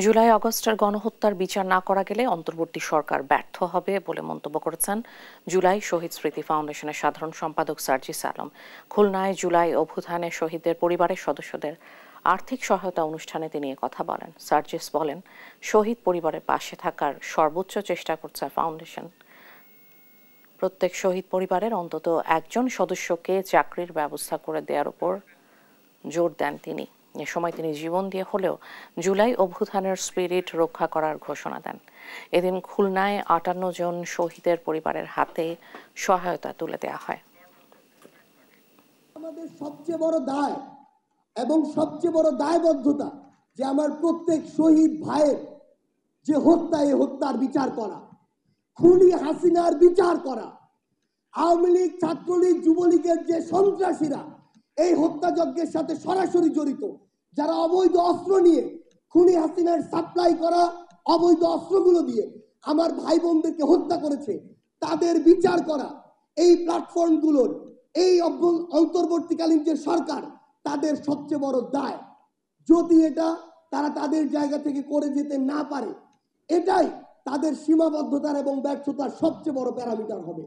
জুলাই আগস্টের গণহত্যার বিচার না করা গেলে অন্তর্বর্তী সরকার ব্যর্থ হবে বলে মন্তব্য করেছেন জুলাই শহীদ স্মৃতি ফাউন্ডেশনের সাধারণ সম্পাদক সার্জিস আলম। খুলনায় জুলাই অভ্যুত্থানে শহীদদের পরিবারের সদস্যদের আর্থিক সহায়তা অনুষ্ঠানে তিনি কথা বলেন। সার্জিস বলেন, শহীদ পরিবারের পাশে থাকার সর্বোচ্চ চেষ্টা করছে ফাউন্ডেশন। প্রত্যেক শহীদ পরিবারের অন্তত একজন সদস্যকে চাকরির ব্যবস্থা করে দেওয়ার উপর জোর দেন তিনি। এ সময় তিনি জীবন দিয়ে হলেও জুলাই অভ্যুত্থানের স্পিরিট রক্ষা করার ঘোষণা দেন। এদিন খুলনায় ৫৮ জন শহীদের পরিবারের হাতে সহায়তা তুলে দেওয়া হয়। আমাদের সবচেয়ে বড় দায় এবং সবচেয়ে বড় দায়বদ্ধতা যে আমার প্রত্যেক শহীদ ভাইয়ের যে হত্যা, এই হত্যার বিচার করা, খুনি হাসিনার বিচার করা, আওয়ামী লীগ, ছাত্রলীগ, যুবলীগের যে সন্ত্রাসীরা এই হত্যাযজ্ঞের সাথে সরাসরি জড়িত, যারা অবৈধ অস্ত্র নিয়ে খুনি হাসিনার সাপ্লাই করা অবৈধ অস্ত্রগুলো দিয়ে আমার ভাই বোনদেরকে হত্যা করেছে, তাদের বিচার করা, এই প্ল্যাটফর্মগুলোর এই অন্তর্বর্তীকালীন যে সরকার, তাদের সবচেয়ে বড় দায়। যদি এটা তারা তাদের জায়গা থেকে করে যেতে না পারে, এটাই তাদের সীমাবদ্ধতার এবং ব্যর্থতার সবচেয়ে বড় প্যারামিটার হবে।